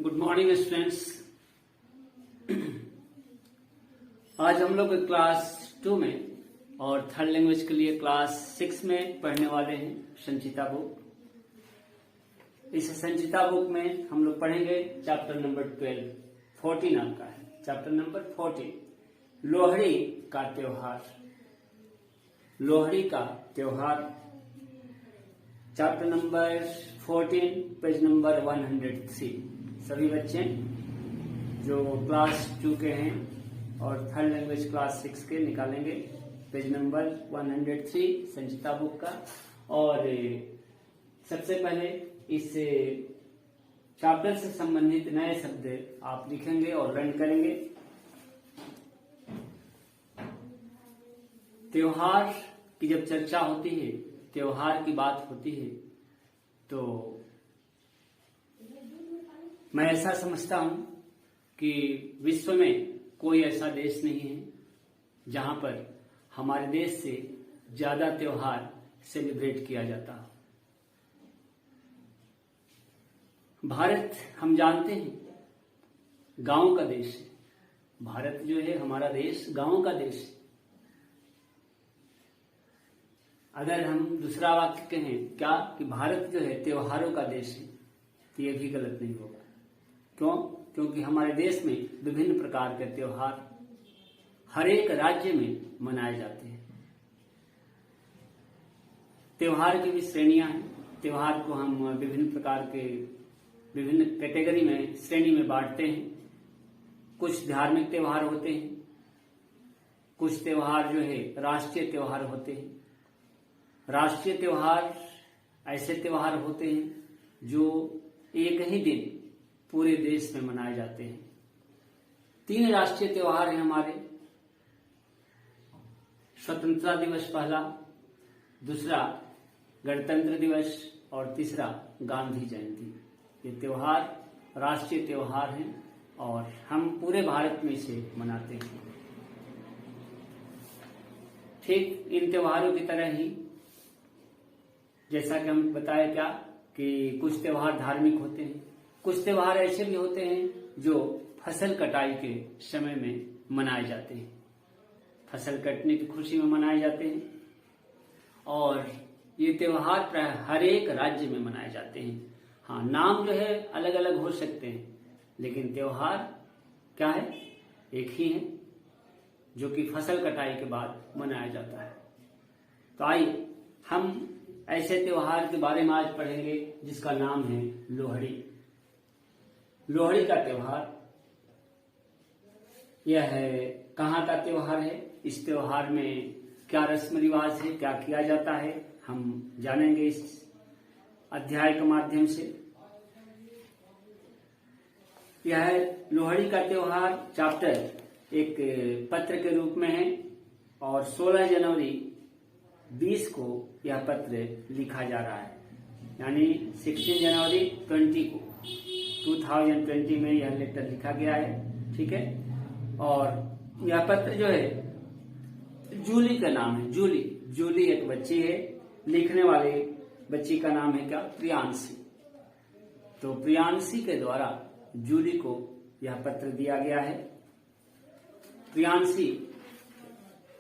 Good morning students. आज हम लोग क्लास 2 में और थर्ड लैंग्वेज के लिए क्लास 6 में पढ़ने वाले हैं संचिता बुक। इस संचिता बुक में हम लोग पढ़ेंगे चैप्टर नंबर 14 आपका है। चैप्टर नंबर 14 लोहड़ी का त्योहार। लोहड़ी का त्योहार चैप्टर नंबर 14 पेज नंबर 103। सभी बच्चे जो क्लास 2 के हैं और थर्ड लैंग्वेज क्लास 6 के निकालेंगे पेज नंबर 103 संचिता बुक का। और सबसे पहले इस चैप्टर से संबंधित नए शब्द आप लिखेंगे और लर्न करेंगे। त्योहार की जब चर्चा होती है, त्योहार की बात होती है, तो मैं ऐसा समझता हूं कि विश्व में कोई ऐसा देश नहीं है जहां पर हमारे देश से ज्यादा त्योहार सेलिब्रेट किया जाता हो। भारत हम जानते हैं गांव का देश है। भारत जो है हमारा देश गांव का देश है। अगर हम दूसरा वाक्य कहें क्या कि भारत जो है त्योहारों का देश है, तो यह भी गलत नहीं होगा। क्यों? क्योंकि हमारे देश में विभिन्न प्रकार के त्योहार हर एक राज्य में मनाए जाते हैं। त्योहार की भी श्रेणियां हैं। त्योहार को हम विभिन्न प्रकार के विभिन्न कैटेगरी में श्रेणी में बांटते हैं। कुछ धार्मिक त्योहार होते हैं, कुछ त्योहार जो है राष्ट्रीय त्योहार होते हैं। राष्ट्रीय त्योहार ऐसे त्योहार होते हैं जो एक ही दिन पूरे देश में मनाए जाते हैं। 3 राष्ट्रीय त्योहार हैं हमारे। स्वतंत्रता दिवस पहला, दूसरा गणतंत्र दिवस और तीसरा गांधी जयंती। ये त्योहार राष्ट्रीय त्योहार हैं और हम पूरे भारत में इसे मनाते हैं। ठीक इन त्योहारों की तरह ही जैसा कि हम बताया क्या कि कुछ त्योहार धार्मिक होते हैं, कुछ त्योहार ऐसे भी होते हैं जो फसल कटाई के समय में मनाए जाते हैं। फसल कटने की खुशी में मनाए जाते हैं और ये त्योहार प्राय हर एक राज्य में मनाए जाते हैं। हाँ, नाम जो है अलग अलग हो सकते हैं, लेकिन त्योहार क्या है? एक ही है, जो कि फसल कटाई के बाद मनाया जाता है। तो आइए हम ऐसे त्योहार के बारे में आज पढ़ेंगे जिसका नाम है लोहड़ी। लोहड़ी का त्योहार यह है कहाँ का त्योहार है, इस त्योहार में क्या रस्म रिवाज है, क्या किया जाता है, हम जानेंगे इस अध्याय के माध्यम से। यह लोहड़ी का त्योहार चैप्टर एक पत्र के रूप में है और 16 जनवरी 20 को यह पत्र लिखा जा रहा है, यानी 16 जनवरी 20 को 2020 में यह लेटर लिखा गया है। ठीक है। और यह पत्र जो है जूली का नाम है। जूली एक बच्ची है। लिखने वाले बच्ची का नाम है क्या? प्रियांशी। तो प्रियांशी के द्वारा जूली को यह पत्र दिया गया है। प्रियांशी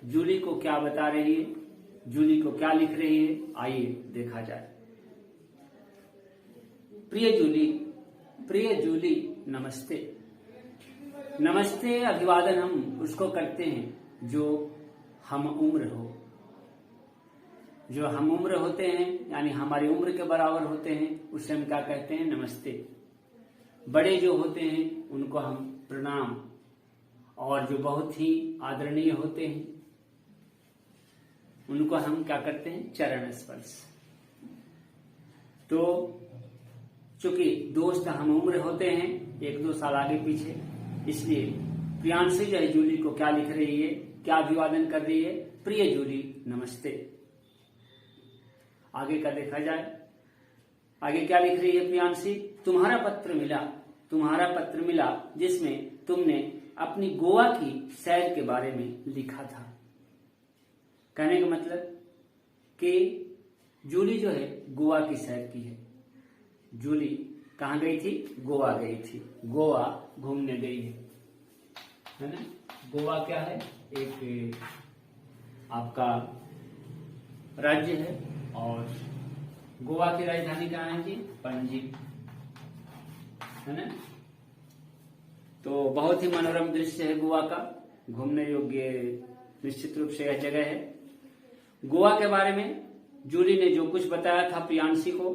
जूली को क्या बता रही है, जूली को क्या लिख रही है, आइए देखा जाए। प्रिय जूली नमस्ते। नमस्ते अभिवादन हम उसको करते हैं जो हम उम्र हो। जो हम उम्र होते हैं यानी हमारी उम्र के बराबर होते हैं, उससे हम क्या कहते हैं? नमस्ते। बड़े जो होते हैं उनको हम प्रणाम, और जो बहुत ही आदरणीय होते हैं उनको हम क्या करते हैं? चरण स्पर्श। तो चूंकि दोस्त हम उम्र होते हैं 1-2 साल आगे पीछे, इसलिए प्रियांशी जो है जूली को क्या लिख रही है, क्या अभिवादन कर रही है? प्रिय जूली नमस्ते। आगे का देखा जाए। आगे क्या लिख रही है प्रियांशी? तुम्हारा पत्र मिला जिसमें तुमने अपनी गोवा की सैर के बारे में लिखा था। कहने का मतलब कि जूली जो है गोवा की सैर की है। जूली कहाँ गई थी? गोवा गई थी। गोवा घूमने गई है ना। गोवा क्या है? एक आपका राज्य है और गोवा की राजधानी कहाँ है जी? पणजी, है ना। तो बहुत ही मनोरम दृश्य है गोवा का, घूमने योग्य निश्चित रूप से यह जगह है। गोवा के बारे में जूली ने जो कुछ बताया था प्रियांशी को,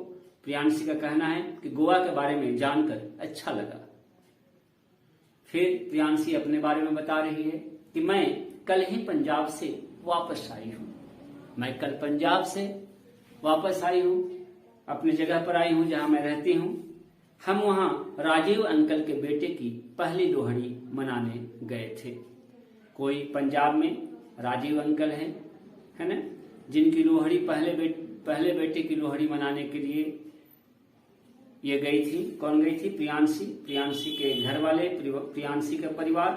प्रियांशी का कहना है कि गोवा के बारे में जानकर अच्छा लगा। फिर प्रियांशी अपने बारे में बता रही है कि मैं कल ही पंजाब से वापस आई हूँ। मैं कल पंजाब से वापस आई हूँ, अपनी जगह पर आई हूँ जहां मैं रहती हूँ। हम वहां राजीव अंकल के बेटे की पहली लोहड़ी मनाने गए थे। कोई पंजाब में राजीव अंकल है ना, जिनकी लोहड़ी पहले बेटे की लोहड़ी मनाने के लिए ये गई थी। कौन गई थी? प्रियांशी, प्रियांशी के घर वाले, प्रियांशी का परिवार।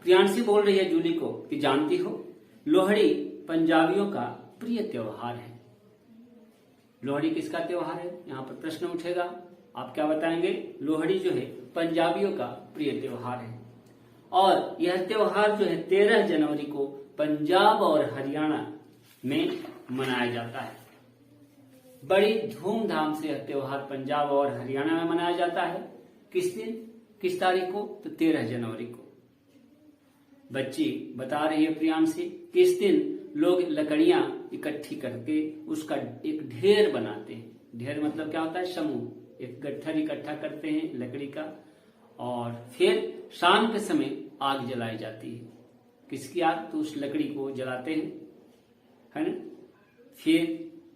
प्रियांशी बोल रही है जूली को कि जानती हो, लोहड़ी पंजाबियों का प्रिय त्योहार है। लोहड़ी किसका त्योहार है? यहाँ पर प्रश्न उठेगा, आप क्या बताएंगे? लोहड़ी जो है पंजाबियों का प्रिय त्योहार है और यह त्योहार जो है 13 जनवरी को पंजाब और हरियाणा में मनाया जाता है। बड़ी धूमधाम से यह त्योहार पंजाब और हरियाणा में मनाया जाता है। किस दिन, किस तारीख को? तो 13 जनवरी को। बच्ची बता रही है प्रियांशी कि इस दिन लोग लकड़ियां इकट्ठी करके उसका एक ढेर बनाते हैं। ढेर मतलब क्या होता है? समूह, एक गट्ठर इकट्ठा करते हैं लकड़ी का और फिर शाम के समय आग जलाई जाती है। किसकी आग? तो उस लकड़ी को जलाते हैं, है ना। फिर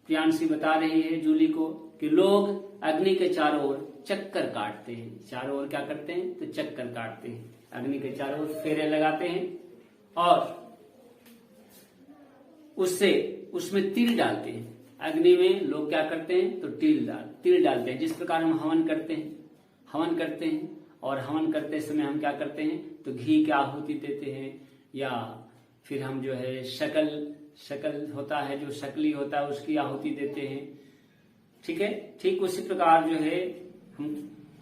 प्रियांशी बता रही है जूली को कि लोग अग्नि के चारों ओर चक्कर काटते हैं। चारों ओर क्या करते हैं? तो चक्कर काटते हैं, अग्नि के चारों ओर फेरे लगाते हैं और उसमें तिल डालते हैं। अग्नि में लोग क्या करते हैं? तो तिल डालते हैं। जिस प्रकार हम हवन करते हैं और हवन करते समय हम क्या करते हैं? तो घी की आहुति देते हैं या फिर हम जो है शकल होता है, जो शकली होता है उसकी आहुति देते हैं। ठीक है, ठीक उसी प्रकार जो है हम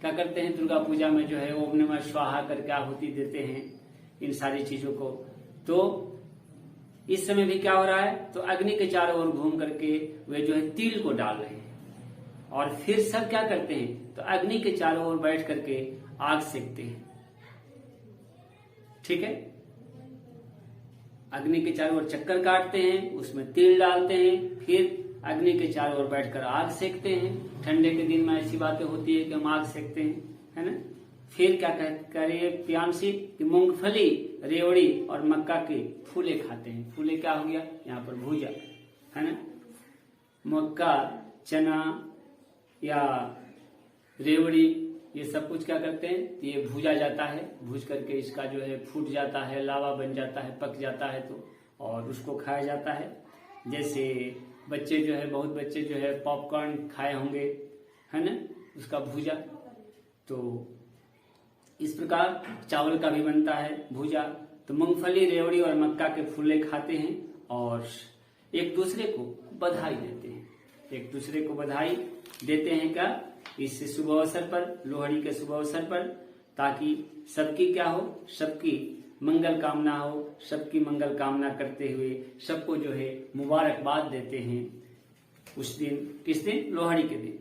क्या करते हैं? दुर्गा पूजा में जो है ओम नमः स्वाहा करके आहुति देते हैं इन सारी चीजों को। तो इस समय भी क्या हो रहा है? तो अग्नि के चारों ओर घूम करके वे जो है तिल को डाल रहे हैं और फिर सब क्या करते हैं? तो अग्नि के चारों ओर बैठ करके आग सेकते हैं। ठीक है, अग्नि के चारों ओर चक्कर काटते हैं, उसमें तिल डालते हैं, फिर अग्नि के चारों ओर बैठकर आग सेकते हैं। ठंडे के दिन में ऐसी बातें होती है कि हम आग सेकते हैं, है ना। फिर क्या करिए प्रियांशी कि मूंगफली, रेवड़ी और मक्का के फूले खाते हैं। फूले क्या हो गया? यहाँ पर भूजा, है ना। मक्का, चना या रेवड़ी ये सब कुछ क्या करते हैं? ये भूजा जाता है, भूज करके इसका जो है फूट जाता है, लावा बन जाता है, पक जाता है तो, और उसको खाया जाता है। जैसे बच्चे जो है, बहुत बच्चे जो है पॉपकॉर्न खाए होंगे, है ना, उसका भूजा। तो इस प्रकार चावल का भी बनता है भूजा। तो मूंगफली, रेवड़ी और मक्का के फूले खाते हैं और एक दूसरे को बधाई देते हैं। एक दूसरे को बधाई देते हैं क्या? इस शुभ अवसर पर, लोहड़ी के शुभ अवसर पर, ताकि सबकी क्या हो? सबकी मंगल कामना हो। सबकी मंगल कामना करते हुए सबको जो है मुबारकबाद देते हैं उस दिन। किस दिन? लोहड़ी के दिन।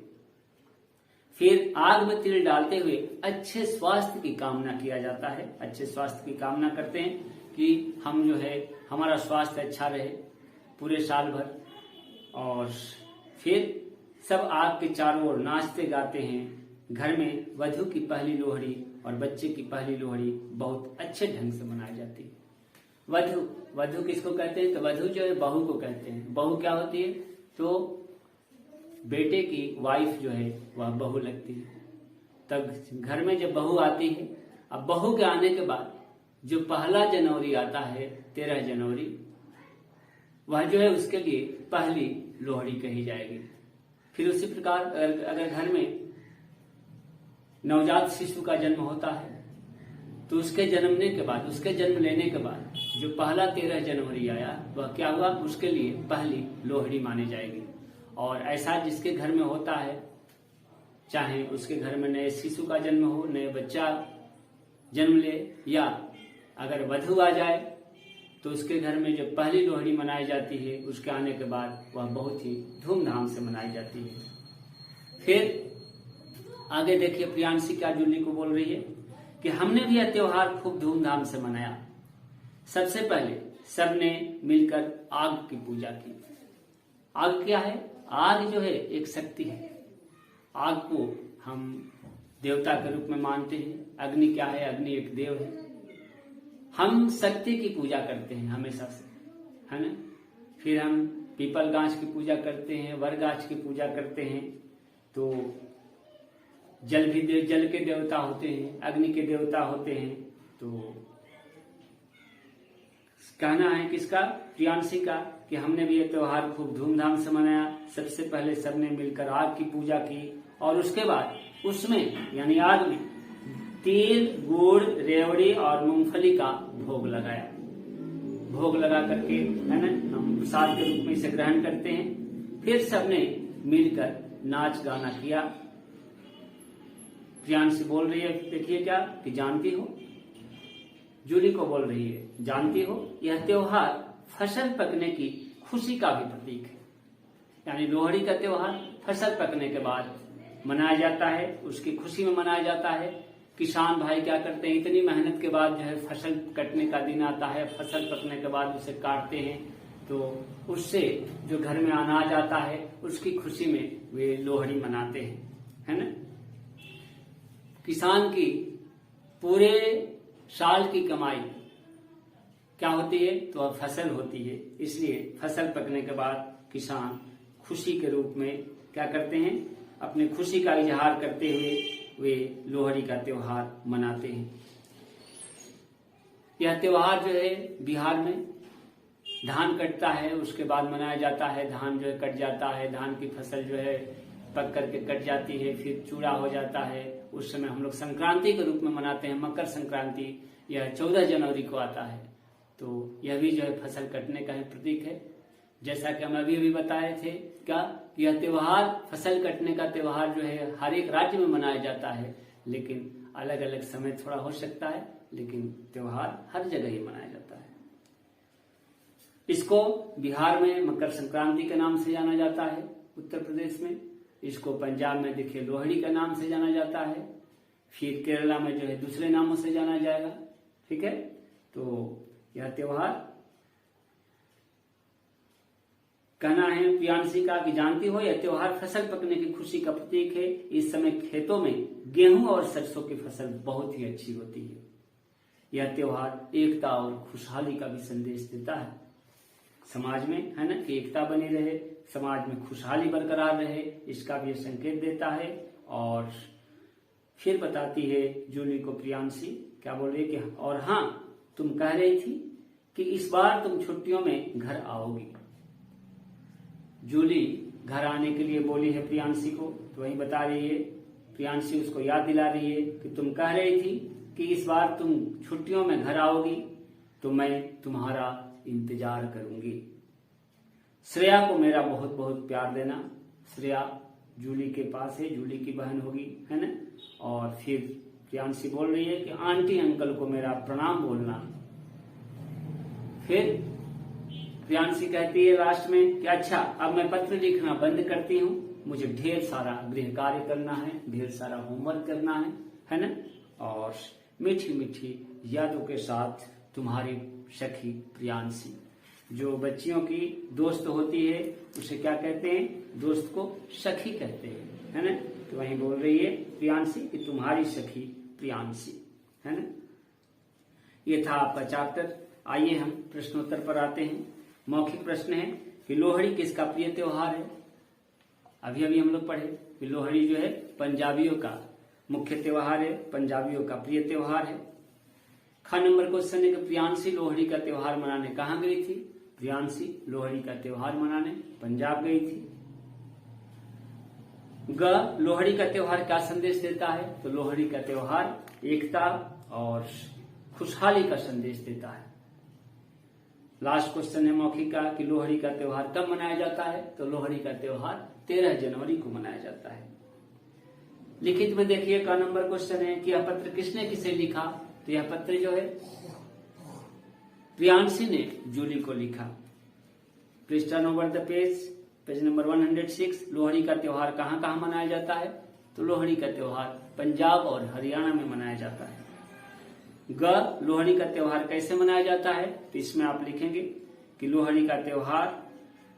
फिर आग में तिल डालते हुए अच्छे स्वास्थ्य की कामना किया जाता है। अच्छे स्वास्थ्य की कामना करते हैं कि हम जो है हमारा स्वास्थ्य अच्छा रहे पूरे साल भर। और फिर सब आग के चारों ओर नाचते गाते हैं। घर में वधू की पहली लोहड़ी और बच्चे की पहली लोहड़ी बहुत अच्छे ढंग से मनाई जाती है। वधू किसको कहते हैं? तो वधू जो है बहू को कहते हैं। बहू क्या होती है? तो बेटे की वाइफ जो है वह बहू लगती है। तब घर में जब बहू आती है, अब बहू के आने के बाद जो पहला जनवरी आता है, 13 जनवरी, वह जो है उसके लिए पहली लोहड़ी कही जाएगी। फिर उसी प्रकार अगर घर में नवजात शिशु का जन्म होता है तो उसके जन्मने के बाद, उसके जन्म लेने के बाद जो पहला 13 जनवरी आया वह क्या हुआ? उसके लिए पहली लोहड़ी मानी जाएगी। और ऐसा जिसके घर में होता है चाहे उसके घर में नए शिशु का जन्म हो, नए बच्चा जन्म ले, या अगर वधू आ जाए तो उसके घर में जो पहली लोहड़ी मनाई जाती है उसके आने के बाद वह बहुत ही धूमधाम से मनाई जाती है। फिर आगे देखिए प्रियांशी क्या जूली को बोल रही है कि हमने भी यह त्योहार खूब धूमधाम से मनाया। सबसे पहले सबने मिलकर आग की पूजा की। आग क्या है? आग जो है एक शक्ति है। आग को हम देवता के रूप में मानते हैं। अग्नि क्या है? अग्नि एक देव है। हम शक्ति की पूजा करते हैं हमेशा से, है ना। फिर हम पीपल गाछ की पूजा करते हैं, वर गाछ की पूजा करते हैं। तो जल भी जल के देवता होते हैं, अग्नि के देवता होते हैं। तो कहना है किसका? प्रियांशी का, कि हमने भी ये त्योहार खूब धूमधाम से मनाया। सबसे पहले सबने मिलकर आग की पूजा की और उसके बाद उसमें यानी आग में तिल, गुड़, रेवड़ी और मूंगफली का भोग लगाया। भोग लगा करके, है ना, हम प्रसाद के रूप में इसे ग्रहण करते हैं। फिर सबने मिलकर नाच गाना किया। प्रियांशी बोल रही है, देखिए क्या, कि जानती हो, जूली को बोल रही है, जानती हो यह त्योहार फसल पकने की खुशी का भी प्रतीक है। यानी लोहड़ी का त्योहार फसल पकने के बाद मनाया जाता है, उसकी खुशी में मनाया जाता है। किसान भाई क्या करते हैं, इतनी मेहनत के बाद जो है फसल कटने का दिन आता है, फसल पकने के बाद उसे काटते हैं, तो उससे जो घर में अनाज आता है उसकी खुशी में वे लोहड़ी मनाते हैं, है ना। किसान की पूरे साल की कमाई क्या होती है? तो अब फसल होती है। इसलिए फसल पकने के बाद किसान खुशी के रूप में क्या करते हैं? अपनी खुशी का इजहार करते हुए वे लोहड़ी का त्योहार मनाते हैं। यह त्योहार जो है बिहार में धान कटता है उसके बाद मनाया जाता है। धान जो है कट जाता है, धान की फसल जो है पक करके कट जाती है, फिर चूड़ा हो जाता है। उस समय हम लोग संक्रांति के रूप में मनाते हैं, मकर संक्रांति। यह 14 जनवरी को आता है। तो यह भी जो है फसल कटने का ही प्रतीक है। जैसा कि हम अभी बताए थे, क्या यह त्योहार फसल कटने का त्योहार जो है हर एक राज्य में मनाया जाता है, लेकिन अलग अलग समय थोड़ा हो सकता है, लेकिन त्योहार हर जगह ही मनाया जाता है। इसको बिहार में मकर संक्रांति के नाम से जाना जाता है, उत्तर प्रदेश में इसको पंजाब में देखिए लोहड़ी के नाम से जाना जाता है, फिर केरला में जो है दूसरे नामों से जाना जाएगा। ठीक है, तो यह त्योहार कहना है प्रियांशी का कि जानती हो यह त्योहार फसल पकने की खुशी का प्रतीक है। इस समय खेतों में गेहूं और सरसों की फसल बहुत ही अच्छी होती है। यह त्योहार एकता और खुशहाली का भी संदेश देता है समाज में, है ना, कि एकता बनी रहे, समाज में खुशहाली बरकरार रहे, इसका भी संकेत देता है। और फिर बताती है जूली को प्रियांशी, क्या बोल रही है कि और हाँ, तुम कह रही थी कि इस बार तुम छुट्टियों में घर आओगी। जूली घर आने के लिए बोली है प्रियांशी को, तो वही बता रही है। प्रियांशी उसको याद दिला रही है कि तुम कह रही थी कि इस बार तुम छुट्टियों में घर आओगी, तो मैं तुम्हारा इंतजार करूंगी। श्रेया को मेरा बहुत बहुत प्यार देना। श्रेया जूली के पास है, जूली की बहन होगी, है ना। और फिर प्रियांशी बोल रही है कि आंटी अंकल को मेरा प्रणाम बोलना। फिर प्रियांशी कहती है लास्ट में कि अच्छा, अब मैं पत्र लिखना बंद करती हूँ, मुझे ढेर सारा गृह कार्य करना है, ढेर सारा होमवर्क करना है ना। और मीठी मीठी यादों के साथ तुम्हारी सखी प्रियांशी। जो बच्चियों की दोस्त होती है उसे क्या कहते हैं? दोस्त को सखी कहते हैं, है ना। तो वहीं बोल रही है प्रियांशी कि तुम्हारी सखी प्रियांशी, है ना। ये था आपका चैप्टर। आइए हम प्रश्नोत्तर पर आते हैं। मौखिक प्रश्न है कि लोहड़ी किसका प्रिय त्योहार है? अभी अभी हम लोग पढ़े कि लोहड़ी जो है पंजाबियों का मुख्य त्योहार है, पंजाबियों का प्रिय त्योहार है। ख नंबर क्वेश्चन है कि प्रियांशी लोहड़ी का त्योहार मनाने कहाँ गई थी? प्रियांशी लोहड़ी का त्योहार मनाने पंजाब गई थी। ग लोहड़ी का त्योहार क्या संदेश देता है? तो लोहड़ी का त्योहार एकता और खुशहाली का संदेश देता है। लास्ट क्वेश्चन है मौखिक का कि लोहड़ी का त्योहार कब मनाया जाता है? तो लोहड़ी का त्योहार 13 जनवरी को मनाया जाता है। लिखित में देखिए का नंबर क्वेश्चन है कि यह पत्र किसने किसे लिखा। तो यह पत्र जो है प्रियांशी ने जूली को लिखा। Please turn over the page, page number 106। Lohri का त्योहार कहाँ कहाँ मनाया जाता है। तो लोहड़ी का त्योहार पंजाब और हरियाणा में मनाया जाता है। लोहड़ी का त्योहार कैसे मनाया जाता है। तो इसमें आप लिखेंगे कि लोहड़ी का त्योहार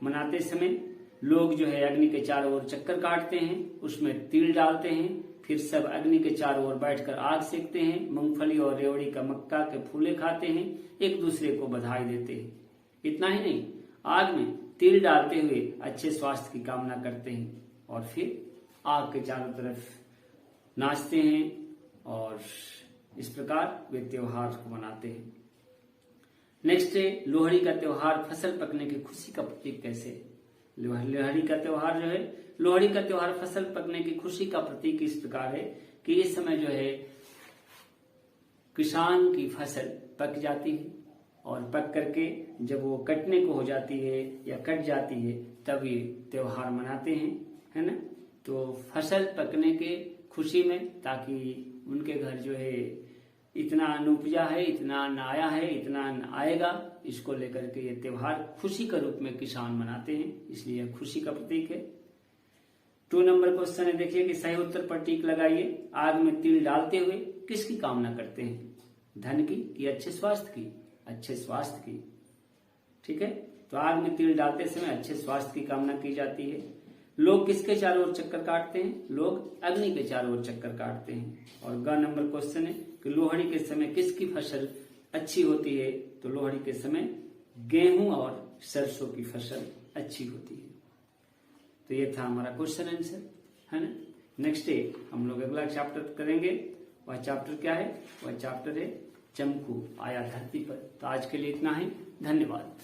मनाते समय लोग जो है अग्नि के चारों ओर चक्कर काटते हैं, उसमें तिल डालते हैं, फिर सब अग्नि के चारों ओर बैठकर आग सेकते हैं, मूंगफली और रेवड़ी का मक्का के फूले खाते हैं, एक दूसरे को बधाई देते हैं। इतना ही नहीं, आग में तिल डालते हुए अच्छे स्वास्थ्य की कामना करते हैं और फिर आग के चारों तरफ नाचते हैं और इस प्रकार वे त्योहार को मनाते हैं। नेक्स्ट है लोहड़ी का त्योहार फसल पकने की खुशी का प्रतीक कैसे। लोहड़ी का त्योहार जो है, लोहड़ी का त्योहार फसल पकने की खुशी का प्रतीक इस प्रकार है कि इस समय जो है किसान की फसल पक जाती है और पक करके जब वो कटने को हो जाती है या कट जाती है तब ये त्योहार मनाते हैं, है ना। तो फसल पकने के खुशी में, ताकि उनके घर जो है इतना अन्न उपजा है, इतना अन्न आया है, इतना अन्न आएगा, इसको लेकर के ये त्योहार खुशी का रूप में किसान मनाते हैं, इसलिए खुशी का प्रतीक है। 2 नंबर क्वेश्चन है, देखिए कि सही उत्तर पर टिक लगाइए। आग में तिल डालते हुए किसकी कामना करते हैं। धन की कि अच्छे स्वास्थ्य की। अच्छे स्वास्थ्य की, ठीक है। तो आग में तिल डालते समय अच्छे स्वास्थ्य की कामना की जाती है। लोग किसके चारों ओर चक्कर काटते हैं। लोग अग्नि के चारों ओर चक्कर काटते हैं। और नंबर क्वेश्चन है कि लोहड़ी के समय किसकी फसल अच्छी होती है। तो लोहड़ी के समय गेहूं और सरसों की फसल अच्छी होती है। तो ये था हमारा क्वेश्चन आंसर, है ना। नेक्स्ट डे हम लोग अगला चैप्टर करेंगे। वह चैप्टर क्या है। वह चैप्टर है चमकू आया धरती पर। तो आज के लिए इतना ही, धन्यवाद।